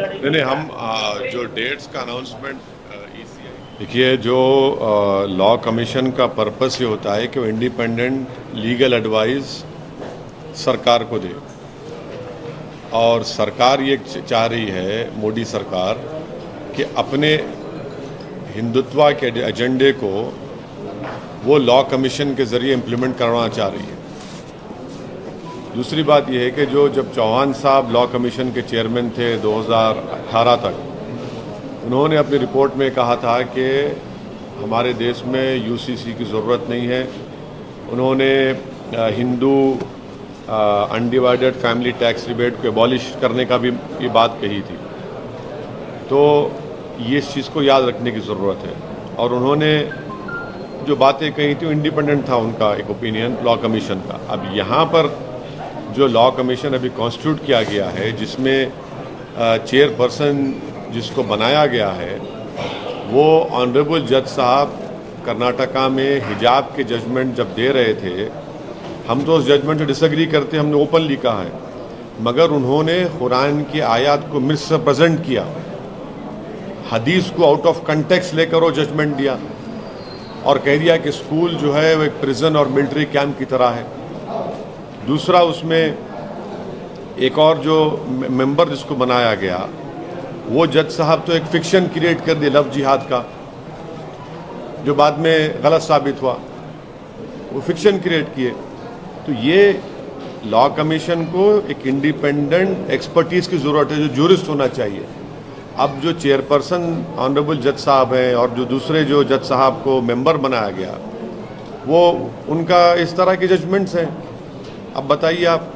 नहीं, हम जो डेट्स का अनाउंसमेंट देखिए, जो लॉ कमीशन का पर्पस ये होता है कि वो इंडिपेंडेंट लीगल एडवाइस सरकार को दे। और सरकार ये चाह रही है, मोदी सरकार, कि अपने हिंदुत्व के एजेंडे को वो लॉ कमीशन के ज़रिए इम्प्लीमेंट करवाना चाह रही है। दूसरी बात यह है कि जब चौहान साहब लॉ कमीशन के चेयरमैन थे 2018 तक, उन्होंने अपनी रिपोर्ट में कहा था कि हमारे देश में यूसीसी की ज़रूरत नहीं है। उन्होंने Hindu undivided family tax rebate को एबॉलिश करने का भी ये बात कही थी। तो ये इस चीज़ को याद रखने की ज़रूरत है। और उन्होंने जो बातें कही थी वो इंडिपेंडेंट था उनका एक ओपिनियन लॉ कमीशन का। अब यहाँ पर जो लॉ कमीशन अभी कॉन्स्टिट्यूट किया गया है, जिसमें चेयरपर्सन जिसको बनाया गया है वो ऑनरेबल जज साहब कर्नाटका में हिजाब के जजमेंट जब दे रहे थे, हम तो उस जजमेंट से डिसएग्री करते, हमने ओपनली कहा है, मगर उन्होंने कुरान की आयत को मिसरिप्रेजेंट किया, हदीस को आउट ऑफ कंटेक्स्ट लेकर वो जजमेंट दिया और कह दिया कि स्कूल जो है वो एक प्रिजन और मिलिट्री कैंप की तरह है। दूसरा, उसमें एक और जो मेंबर जिसको बनाया गया, वो जज साहब तो एक फिक्शन क्रिएट कर दिया लव जिहाद का, जो बाद में गलत साबित हुआ। वो फिक्शन क्रिएट किए। तो ये लॉ कमीशन को एक इंडिपेंडेंट एक्सपर्टीज की ज़रूरत है, जो जूरिस्ट होना चाहिए। अब जो चेयरपर्सन ऑनरेबल जज साहब हैं और जो दूसरे जो जज साहब को मेंबर बनाया गया, वो उनका इस तरह के जजमेंट्स हैं। अब बताइए आप,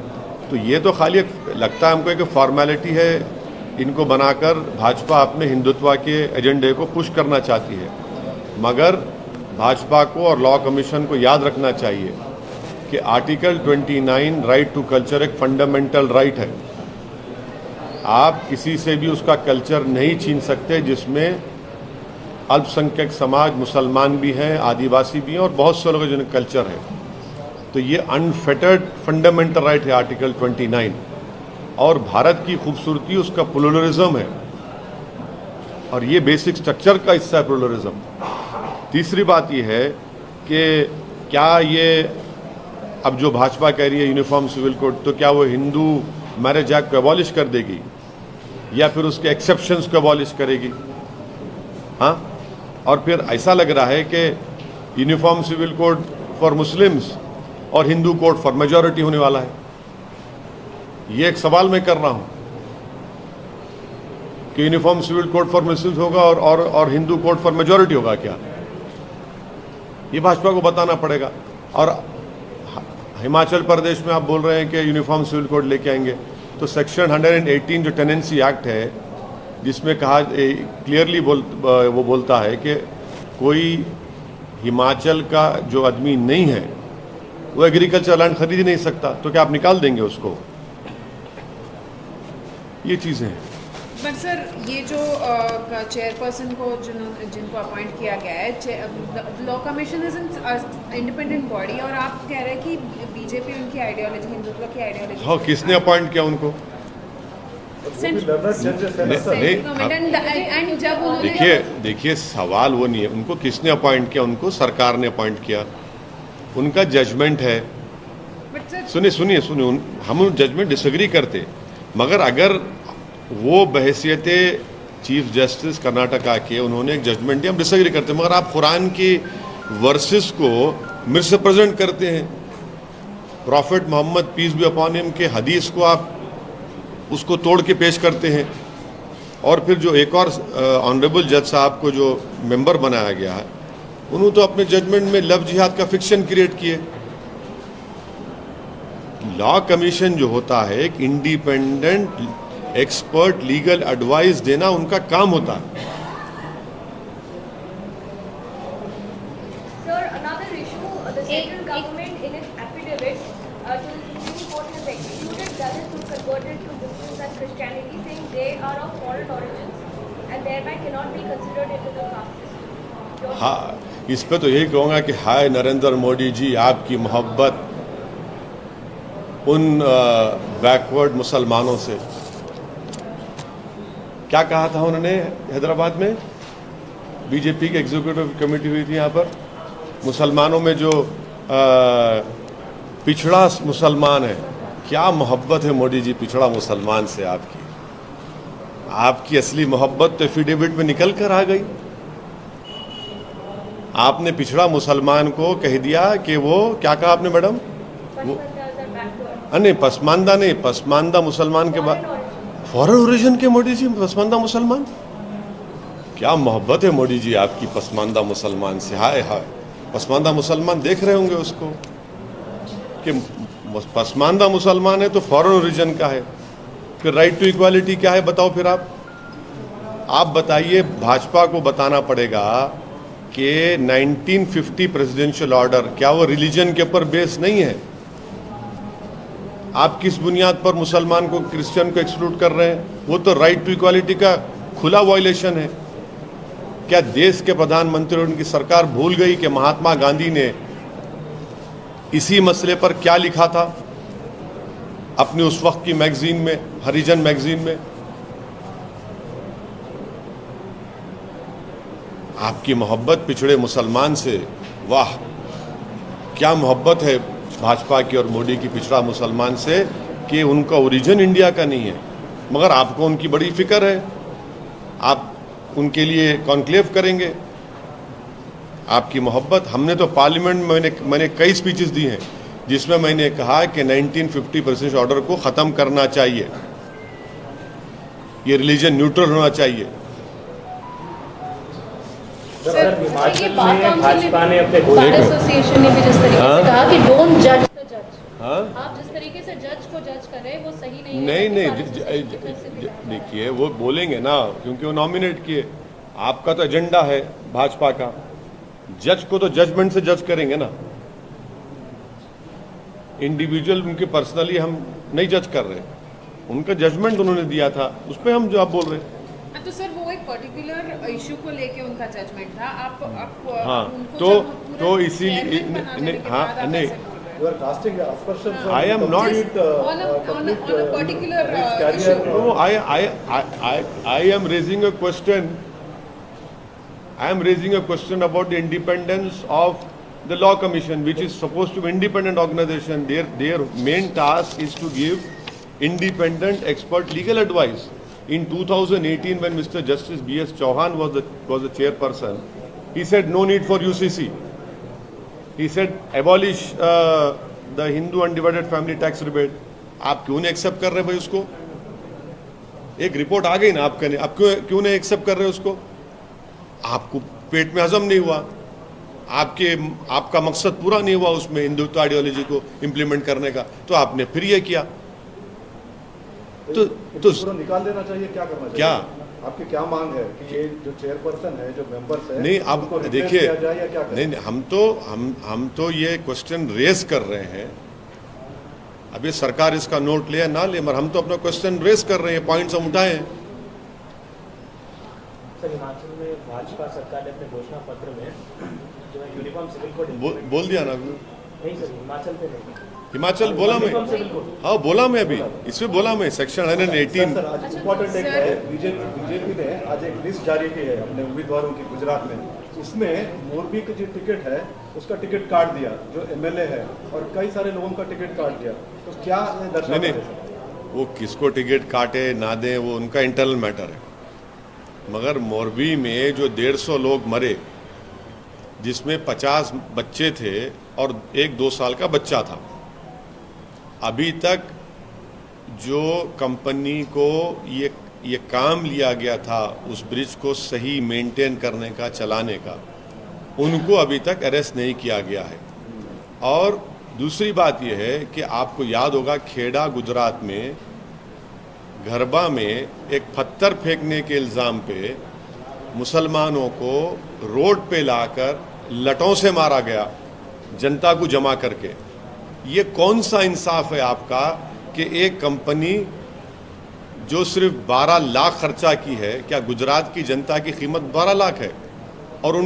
तो ये तो खाली लगता है हमको एक फॉर्मेलिटी है, इनको बनाकर भाजपा अपने हिंदुत्व के एजेंडे को पुश करना चाहती है। मगर भाजपा को और लॉ कमीशन को याद रखना चाहिए कि आर्टिकल 29 राइट टू कल्चर एक फंडामेंटल राइट है। आप किसी से भी उसका कल्चर नहीं छीन सकते, जिसमें अल्पसंख्यक समाज, मुसलमान भी हैं, आदिवासी भी हैं और बहुत से लोगों जिनका कल्चर है। तो ये अनफेटर्ड फंडामेंटल राइट है आर्टिकल 29। और भारत की खूबसूरती उसका प्लुरलिज्म है, और ये बेसिक स्ट्रक्चर का हिस्सा है प्लुरलिज्म। तीसरी बात ये है कि क्या ये अब जो भाजपा कह रही है यूनिफॉर्म सिविल कोड, तो क्या वो हिंदू मैरिज एक्ट को एबॉलिश कर देगी या फिर उसके एक्सेप्शंस को एबॉलिश करेगी? हाँ, और फिर ऐसा लग रहा है कि uniform civil code for Muslims और हिंदू कोड फॉर मेजॉरिटी होने वाला है। ये एक सवाल मैं कर रहा हूं कि uniform civil code for Muslims होगा और हिंदू कोड फॉर मेजॉरिटी होगा क्या? ये भाजपा को बताना पड़ेगा। और हिमाचल प्रदेश में आप बोल रहे हैं कि यूनिफॉर्म सिविल कोड लेके आएंगे, तो सेक्शन 118 जो टेनेंसी एक्ट है, जिसमें कहा क्लियरली वो बोलता है कि कोई हिमाचल का जो आदमी नहीं है वो एग्रीकल्चर लैंड खरीद ही नहीं सकता, तो क्या आप निकाल देंगे उसको? ये चीज़ें हैं। बट सर, ये जो चेयरपर्सन को जिनको अपॉइंट किया गया है, law commission is an independent body, और आप कह रहे हैं कि बीजेपी उनकी आइडियोलॉजी, हिंदुत्व की आइडियोलॉजी। हाँ, किसने अपॉइंट किया उनको? देखिए, सवाल वो नहीं है उनको किसने अपॉइंट किया, उनको सरकार ने अपॉइंट किया, उनका जजमेंट है। सुनिए, हम जजमेंट डिसएग्री करते, मगर अगर वो बहैसियत चीफ जस्टिस कर्नाटका के उन्होंने एक जजमेंट दिया, हम डिसएग्री करते, मगर आप कुरान की वर्सेस को मिसरिप्रेजेंट करते हैं। Prophet Muhammad peace be upon him के हदीस को आप उसको तोड़ के पेश करते हैं। और फिर जो एक और ऑनरेबल जज साहब को जो मेंबर बनाया गया है, उन्होंने तो अपने जजमेंट में लव जिहाद का फिक्शन क्रिएट किए। लॉ कमीशन जो होता है, एक इंडिपेंडेंट एक्सपर्ट लीगल एडवाइस देना उनका काम होता है। Sir, another issue, the central government in its affidavit to the Supreme Court has excluded Dalits who converted to Muslims and Christianity, saying they are of foreign origins and thereby cannot be considered into the caste system. हाँ, इस पर तो यही कहूँगा कि हाय नरेंद्र मोदी जी, आपकी मोहब्बत उन बैकवर्ड मुसलमानों से। क्या कहा था उन्होंने हैदराबाद में? बीजेपी की एग्जीक्यूटिव कमेटी हुई थी यहाँ पर, मुसलमानों में जो पिछड़ा मुसलमान है, क्या मोहब्बत है मोदी जी पिछड़ा मुसलमान से आपकी। आपकी असली मोहब्बत तो एफिडेविट में निकल कर आ गई। आपने पिछड़ा मुसलमान को कह दिया कि वो, क्या कहा आपने मैडम? वो नहीं, पसमानदा नहीं, पसमानदा मुसलमान के बाद फॉरेन ओरिजिन के मोदी जी पसमानदा मुसलमान। क्या मोहब्बत है मोदी जी आपकी पसमानदा मुसलमान से। हाय हाय, पसमानदा मुसलमान देख रहे होंगे उसको कि पसमानदा मुसलमान है तो फॉरेन ओरिजिन का है। फिर राइट टू इक्वालिटी क्या है बताओ फिर आप बताइए। भाजपा को बताना पड़ेगा कि 1950 प्रेसिडेंशियल ऑर्डर क्या वो रिलीजन के ऊपर बेस नहीं है? आप किस बुनियाद पर मुसलमान को, क्रिश्चियन को एक्सक्लूड कर रहे हैं? वो तो राइट टू इक्वालिटी का खुला वायलेशन है। क्या देश के प्रधानमंत्री और उनकी सरकार भूल गई कि महात्मा गांधी ने इसी मसले पर क्या लिखा था अपनी उस वक्त की मैगजीन में, हरिजन मैगजीन में? आपकी मोहब्बत पिछड़े मुसलमान से, वाह क्या मोहब्बत है भाजपा की और मोदी की पिछड़ा मुसलमान से कि उनका ओरिजिन इंडिया का नहीं है, मगर आपको उनकी बड़ी फिक्र है। आप उनके लिए कॉन्क्लेव करेंगे। आपकी मोहब्बत, हमने तो पार्लियामेंट में मैंने कई स्पीचेस दी हैं जिसमें मैंने कहा कि 1950 प्रेसिडेंशियल ऑर्डर को ख़त्म करना चाहिए, ये रिलीजन न्यूट्रल होना चाहिए। सर, हिमाचल में भाजपा ने अपने बार एसोसिएशन ने भी जिस तरीके से कहा कि डोंट जज द जज, आप जिस तरीके से जज को जज कर रहे हैं वो सही नहीं है। नहीं, देखिए वो बोलेंगे ना, क्योंकि वो नॉमिनेट किए। आपका तो एजेंडा है भाजपा का, जज को तो जजमेंट से जज करेंगे ना, इंडिविजुअल उनके पर्सनली हम नहीं जज कर रहे। उनका जजमेंट उन्होंने दिया था, उस पर हम जो आप बोल रहे हैं। तो सर वो एक पर्टिकुलर इशू को लेके उनका जजमेंट था। आप हाँ, उनको तो इसीलिए हाँ नहीं, I am not on a particular issue. No, I am raising a question. I am raising a question about the independence of the Law Commission, which is supposed to be an independent organization. Their main task is to give independent expert legal advice. In 2018, when Mr. Justice B.S. Chauhan was the chairperson, he said no need for UCC. He said abolish the Hindu undivided family tax rebate. आप क्यों नहीं accept कर रहे भाई उसको? एक report आ गई ना आपका, नहीं आप क्यों नहीं एक्सेप्ट कर रहे उसको? आपको पेट में हजम नहीं हुआ, आपका मकसद पूरा नहीं हुआ उसमें हिंदुत्व आइडियोलॉजी को इम्प्लीमेंट करने का, तो आपने फिर ये किया। तो पूरा निकाल देना चाहिए, क्या करना चाहिए? क्या आपकी क्या मांग है कि ये जो चेयरपर्सन है, जो मेंबर्स है, नहीं आप देखिए, नहीं हम तो ये क्वेश्चन रेज कर रहे हैं। अभी सरकार इसका नोट ले या ना ले, मगर हम तो अपना क्वेश्चन रेज कर रहे हैं, पॉइंट्स हम उठाए हैं। सर, हिमाचल में भाजपा सरकार ने अपने घोषणा पत्र में जो है यूनिफॉर्म सिविल कोड बोल दिया ना? नहीं सर, हिमाचल पे नहीं। हिमाचल बोला मैं, हाँ बोला मैं, अभी इसमें बोला मैं, सेक्शन 118। इम्पोर्टेंट है, बीजेपी ने आज एक लिस्ट जारी की है अपने उम्मीदवारों की गुजरात में। उसमें मोरबी की जो टिकट है उसका टिकट काट दिया, जो एमएलए है, और कई सारे लोगों का टिकट काट दिया। तो क्या दर्शाता है? वो किसको टिकट काटे ना दे वो उनका इंटरनल मैटर है, मगर मोरबी में जो 150 लोग मरे, जिसमें 50 बच्चे थे और एक 2 साल का बच्चा था, अभी तक जो कंपनी को ये काम लिया गया था उस ब्रिज को सही मेंटेन करने का, चलाने का, उनको अभी तक अरेस्ट नहीं किया गया है। और दूसरी बात यह है कि आपको याद होगा खेड़ा गुजरात में गरबा में एक पत्थर फेंकने के इल्ज़ाम पे मुसलमानों को रोड पे लाकर लटों से मारा गया, जनता को जमा करके। ये कौन सा इंसाफ है आपका कि एक कंपनी जो सिर्फ 12 लाख खर्चा की है, क्या गुजरात की जनता की कीमत 12 लाख है, और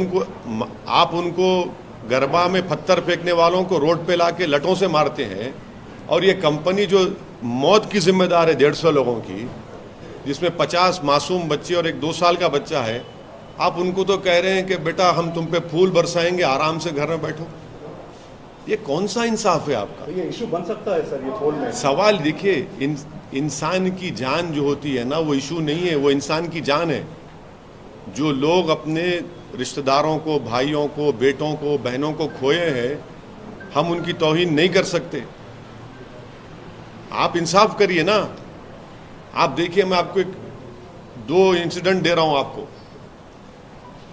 आप उनको गरबा में पत्थर फेंकने वालों को रोड पे लाके लटों से मारते हैं, और ये कंपनी जो मौत की जिम्मेदार है 150 लोगों की, जिसमें 50 मासूम बच्चे और एक 2 साल का बच्चा है, आप उनको तो कह रहे हैं कि बेटा हम तुम पे फूल बरसाएंगे, आराम से घर में बैठो। ये कौन सा इंसाफ है आपका? तो ये इशू बन सकता है सर, ये पोल में सवाल देखिए, इंसान की जान जो होती है ना, वो इशू नहीं है, वो इंसान की जान है। जो लोग अपने रिश्तेदारों को, भाइयों को, बेटों को, बहनों को खोए हैं, हम उनकी तौहीन नहीं कर सकते। आप इंसाफ करिए ना। आप देखिए, मैं आपको 2 इंसिडेंट दे रहा हूं आपको,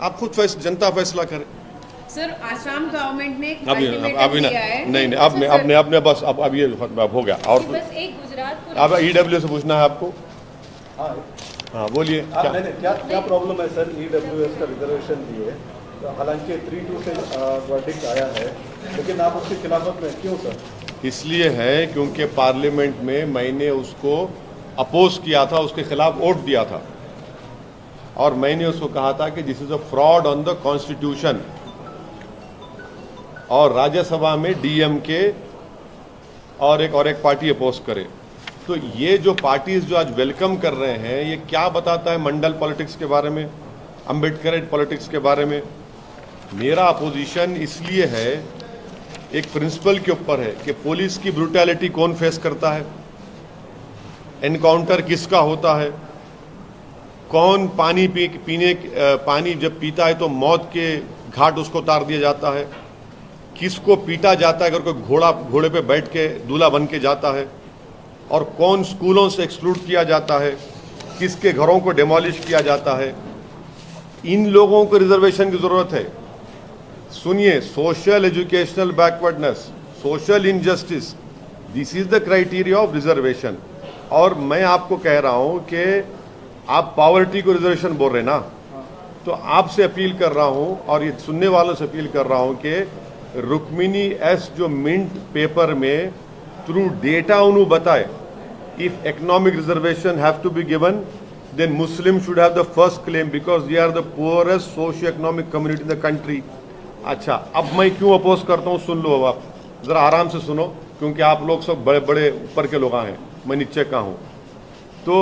आप खुद जनता फैसला करे। सर, आसाम गवर्नमेंट ने एक अभी अल्टीमेटम दिया है। नहीं, अब बस अब ये अब हो गया। और बस एक गुजरात को अब ईडब्ल्यू से पूछना है आपको। हाँ बोलिए। क्या प्रॉब्लम है सर EWS का रिजर्वेशन दिए? तो हालांकि 3-2 से वर्डिक्ट आया है, लेकिन आप उसकी खिलाफत में क्यों सर? इसलिए है क्योंकि पार्लियामेंट में मैंने उसको अपोज किया था, उसके खिलाफ वोट दिया था, और मैंने उसको कहा था कि this is a fraud on the constitution. और राज्यसभा में DMK और एक पार्टी अपोज करे। तो ये जो पार्टीज जो आज वेलकम कर रहे हैं, ये क्या बताता है मंडल पॉलिटिक्स के बारे में, अम्बेडकर पॉलिटिक्स के बारे में? मेरा अपोजिशन इसलिए है, एक प्रिंसिपल के ऊपर है कि पुलिस की ब्रूटैलिटी कौन फेस करता है, एनकाउंटर किसका होता है, कौन पानी जब पीता है तो मौत के घाट उसको उतार दिया जाता है, किसको पीटा जाता है अगर कोई घोड़े पे बैठ के दूल्हा बन के जाता है, और कौन स्कूलों से एक्सक्लूड किया जाता है, किसके घरों को डिमोलिश किया जाता है। इन लोगों को रिजर्वेशन की जरूरत है। सुनिए, social educational backwardness, social injustice, this is the criteria of reservation. और मैं आपको कह रहा हूं कि आप पॉवर्टी को रिजर्वेशन बोल रहे ना, तो आपसे अपील कर रहा हूं और ये सुनने वालों से अपील कर रहा हूं कि रुक्मिनी एस जो मिंट पेपर में थ्रू डेटा उन्होंने बताए, if economic reservation have to be given, then Muslims should have the first claim because they are the poorest socio-economic community in the country. अच्छा, अब मैं क्यों अपोज करता हूँ सुन लो। अब आप जरा आराम से सुनो, क्योंकि आप लोग सब बड़े बड़े ऊपर के लोग हैं, मैं नीचे का हूँ। तो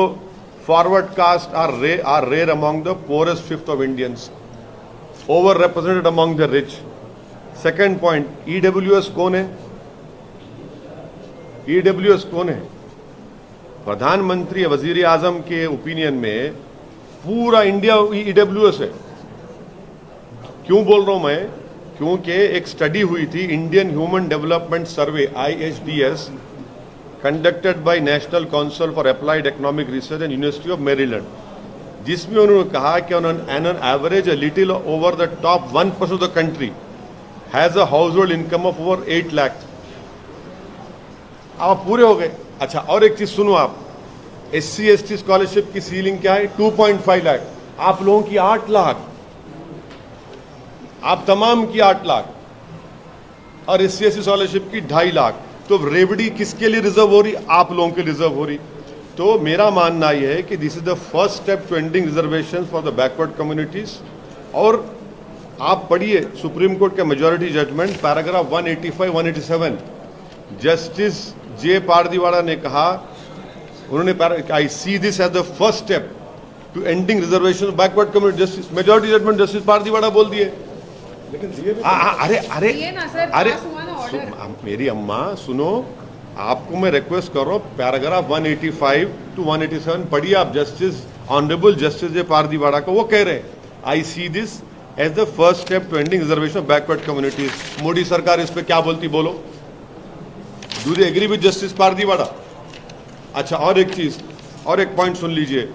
forward caste are rare among the poorest fifth of Indians, over represented among the rich. Second point, EWS कौन है? EWS कौन है? प्रधानमंत्री वजीर आजम के ओपिनियन में पूरा इंडिया EWS है। क्यों बोल रहा हूं मैं? क्योंकि एक स्टडी हुई थी, Indian human development survey IHDS, conducted by national council for applied economic research and university of Maryland, जिसमें उन्होंने कहा कि on an average a little over the top 1% of the country has a house hold income of over 8 lakh. आप पूरे हो गए। अच्छा, और एक चीज सुनो आप, SC/ST स्कॉलरशिप की सीलिंग क्या है? 2.5 लाख। आप लोगों की 8 लाख, आप तमाम की 8 लाख, और SC/ST स्कॉलरशिप की 2.5 लाख। तो रेवड़ी किसके लिए रिजर्व हो रही? आप लोगों के रिजर्व हो रही। तो मेरा मानना यह है कि this is the first step to ending reservation for the backward communities. और आप पढ़िए सुप्रीम कोर्ट का majority judgement, paragraph 185-187, justice J. Pardiwala ने कहा, उन्होंने I see this as the first step to ending reservation backward community. Justice majority judgement justice Pardiwala बोल दिए। लेकिन दिए भी ये ना सर, पास हुआ ना ऑर्डर। मेरी अम्मा सुनो, आपको मैं रिक्वेस्ट कर रहा हूँ, पैराग्राफ 185-187 पढ़िए आप। Justice honourable justice J. Pardiwala को वो कह रहे हैं, I see this as the first step to ending reservation of backward communities. Modi सरकार इस पे क्या बोलती बोलो? Do they agree with justice Pardiwala? अच्छा, और एक चीज, और एक पॉइंट सुन लीजिए,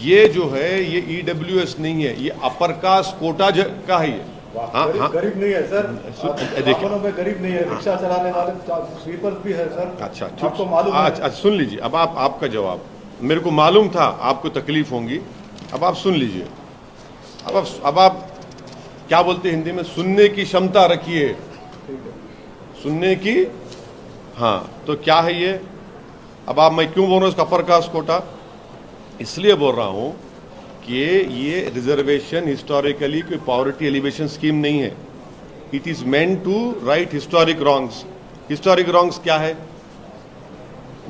ये जो है ये EWS नहीं है, ये अपर कास्ट कोटा का है। ये गरीब नहीं है सर, देखिए में गरीब नहीं है, रिक्शा चलाने वाले स्वीपर भी है सर। अच्छा, आपको मालूम है? अच्छा, सुन लीजिए। अब आपका जवाब, मेरे को मालूम था आपको तकलीफ होंगी, अब आप सुन लीजिए। अब आप क्या बोलते हिंदी में? सुनने की क्षमता रखिए, सुनने की। हाँ, तो क्या है ये? अब आप, मैं क्यों बोल रहा हूँ इसका अपर कास्ट कोटा? इसलिए बोल रहा हूँ कि ये रिजर्वेशन हिस्टोरिकली कोई पॉवर्टी एलिवेशन स्कीम नहीं है। It is meant to right historic wrongs. Historic wrongs क्या है?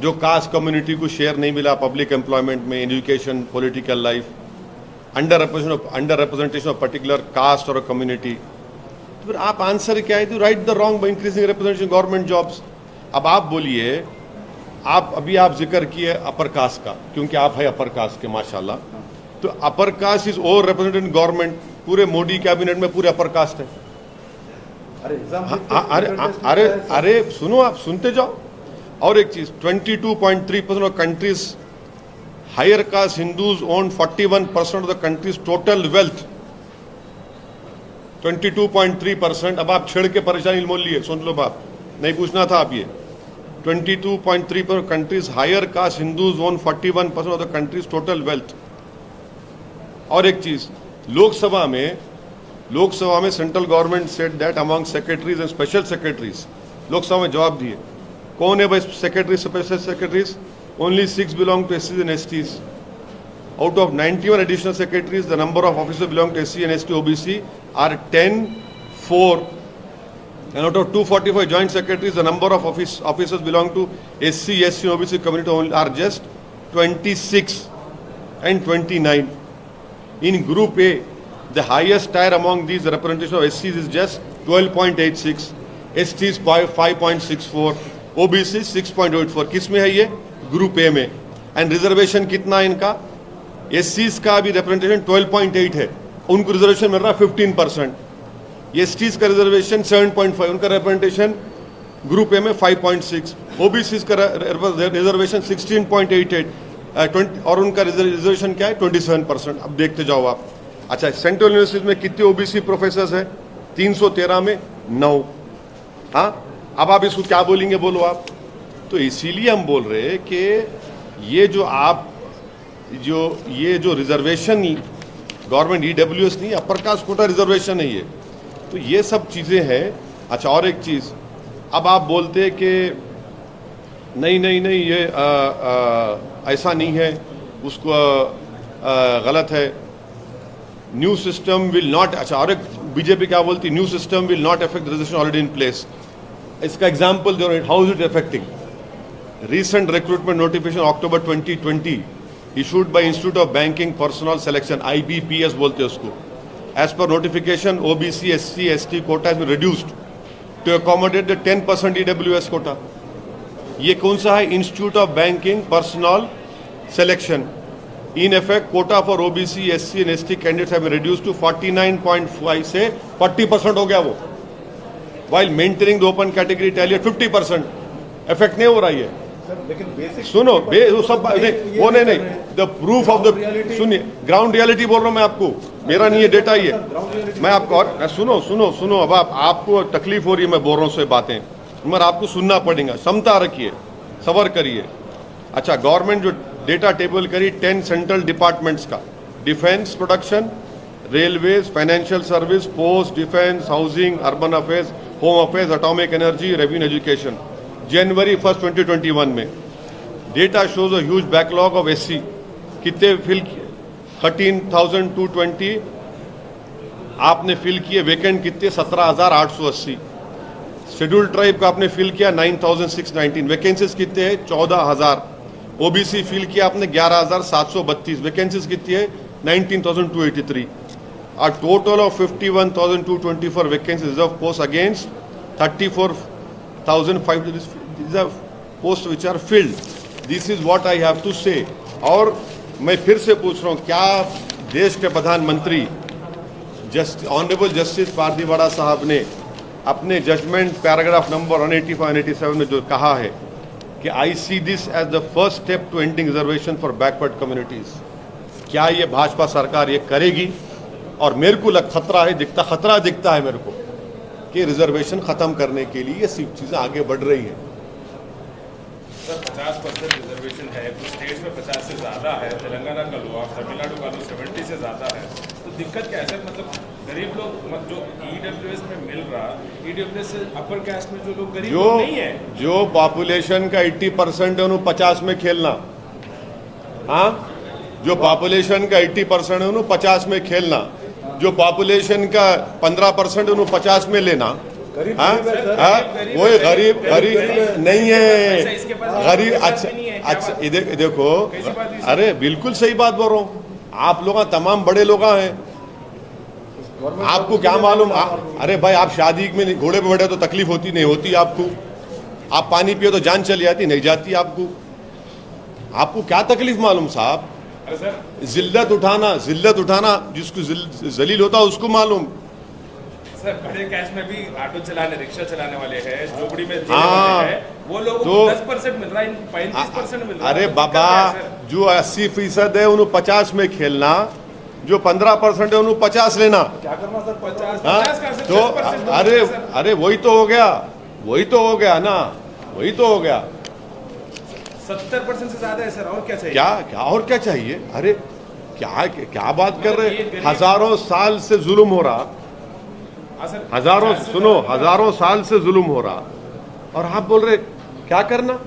जो कास्ट कम्युनिटी को शेयर नहीं मिला पब्लिक एम्प्लॉयमेंट में, education, political life, under representation of particular caste और कम्युनिटी। तो फिर आप आंसर क्या है, तो right the wrong by increasing representation government jobs. अब आप बोलिए, आप जिक्र किए अपर कास्ट का, क्योंकि आप है अपर कास्ट के माशाल्लाह, तो upper caste is over represented in government. पूरे मोदी कैबिनेट में पूरे अपर कास्ट है। अरे सुनो, आप सुनते जाओ। और एक चीज, 22.3% of country's higher caste Hindus own 41% of the countries total wealth. 22.3%। अब आप छिड़ के परेशानी मोल लिए, सुन लो बात, नहीं पूछना था आप ये। 22.3% countries higher caste Hindus own 41% of the countries total wealth. और एक चीज, लोकसभा में central government said that among secretaries and special secretaries, Lok Sabha में जवाब दिए। कौन है भाई secretary, special secretaries? Only 6 belong to SCs and STs। Out of 91 additional secretaries, the number of officers belonging to SC and ST OBC are 10, 4. And out of 245 joint secretaries, the number of officers belonging to SC, SC and OBC community are just 26 and 29. In Group A, the highest tier among these representation of SCs is just 12.86, STs 5.64, OBC 6.84. किस में है ये? Group A में। And reservation कितना है इनका? SCs का भी रिप्रेजेंटेशन 12.8 है, उनको रिजर्वेशन मिल रहा है 15%। STs का रिजर्वेशन 7.5, उनका रिप्रेजेंटेशन ग्रुप ए में 5.6, OBCs का रिजर्वेशन 16.88 और उनका रिजर्वेशन क्या है? 27%। अब देखते जाओ आप। अच्छा, सेंट्रल यूनिवर्सिटीज में कितने OBC प्रोफेसर है? 313 में 9। हाँ, अब आप इसको क्या बोलेंगे, बोलो आप। तो इसीलिए हम बोल रहे हैं कि ये जो रिजर्वेशन गवर्नमेंट EWS नहीं, अपर कास्ट कोटा रिजर्वेशन है ये, तो ये सब चीज़ें हैं। अच्छा, और एक चीज़, अब आप बोलते कि नहीं ये ऐसा नहीं है, उसको गलत है, न्यू सिस्टम विल नॉट। अच्छा, और एक बीजेपी क्या बोलती, new system will not affect reservation already in place. इसका एग्जाम्पल दो, how is it affecting? recent recruitment notification October 2020 issued by Institute of Banking Personnel Selection, IBPS बोलते हैं उसको। As per notification, OBC, SC, ST quota has been reduced to accommodate the 10% EWS quota। ये कौन सा है? Institute of Banking Personnel Selection। In effect, quota for OBC, SC and ST candidates have been reduced to 49.5 से 40% हो गया वो, while maintaining the open category tally at 50%। Effect नहीं हो रहा है। लेकिन बेसिक सुनो, वो सब वो नहीं, द प्रूफ ऑफ द, सुनिए, ग्राउंड रियलिटी बोल रहा हूं मैं आपको, मेरा नहीं है डेटा ये, मैं आपको। और सुनो, अब आपको तकलीफ हो रही है, मैं बोल रहा हूँ से बातें, मगर आपको सुनना पड़ेगा, समता रखिए, सबर करिए। अच्छा, गवर्नमेंट जो डेटा टेबल करी 10 सेंट्रल डिपार्टमेंट्स का, defence production, railways, financial service, post, defence, housing, urban affairs, home affairs, atomic energy, revenue, education. January 1st 2021 में data shows a huge backlog of SC। कितने फिल किए? 13,220 आपने fill किए। Vacant कितने? 17,880। Scheduled tribe का आपने fill किया 9,619। Vacancies कितने हैं? 14,000। OBC फिल किया आपने 11,732। वैकेंसीज कितनी है? 19,283। A total of 51,224 vacancies reserved posts against 34,500. These are posts which are filled. This is what I have to say. और मैं फिर से पूछ रहा हूँ, क्या देश के प्रधानमंत्री ऑनरेबल जस्टिस पारदीवाड़ा साहब ने अपने जजमेंट पैराग्राफ नंबर 185-187 में जो कहा है कि I see this as the first step to ending reservation for backward communities, क्या ये भाजपा सरकार ये करेगी? और मेरे को खतरा दिखता है मेरे को कि रिजर्वेशन खत्म करने के लिए ये सब चीजें आगे बढ़ रही है। सर 50% रिजर्वेशन है, कुछ स्टेट्स में 50 से ज़्यादा है, तेलंगाना का लो, तमिलनाडु का लो 70 से ज़्यादा है, तो दिक्कत क्या है सर? मतलब गरीब लोग जो EWS में मिल रहा, EWS से अपर कास्ट में जो लोग गरीब लोग नहीं है, जो पॉपुलेशन का 80% है उन्होंने 50 में खेलना। हाँ, जो पॉपुलेशन का 80% है उन्होंने 50 में खेलना, जो पॉपुलेशन का 15% है उन्होंने 50 में लेना। गरीब हाँ? गरीब है सर। हाँ? गरीब वो है, गरीब गरीब गरीब है। नहीं पैसा है, इसके पास गरीब नहीं है, अच्छा नहीं है, क्या अच्छा बात? देखो कैसी बात है? अरे बिल्कुल सही बात बोल रहा हूँ, आप लोग तमाम बड़े लोग हैं, गवर्नमेंट आपको क्या मालूम अरे भाई आप शादी में घोड़े पे बैठे तो तकलीफ होती नहीं होती आपको, आप पानी पियो तो जान चली जाती नहीं जाती आपको, आपको क्या तकलीफ मालूम साहब? अरे सर जिल्लत उठाना जिसको जलील होता है उसको मालूम। सर बड़े कैश में भी ऑटो चलाने रिक्शा चलाने वाले हैं, झोपड़ी में जीने हाँ। वाले हैं, वो लोगों तो- को 10% मिल रहा है, 35% मिल रहा है। अरे तो बाबा दिक्कत क्या है, सर? जो 80% है उन्हें 50 में खेलना, जो 15% है उन्हें 50 लेना। क्या करना सर? 50 हाँ? 50 कहाँ से तो 10% अरे तो सर। अरे वही तो हो गया ना, वही तो हो गया। 70% से ज्यादा है सर, और क्या चाहिए? क्या और क्या चाहिए? अरे क्या बात कर रहे, ये गरीब- हजारों साल से जुल्म हो रहा, हाँ सर, हजारों 50 से सुनो ज्यादा- हजारों साल से जुल्म हो रहा, और आप बोल रहे क्या करना?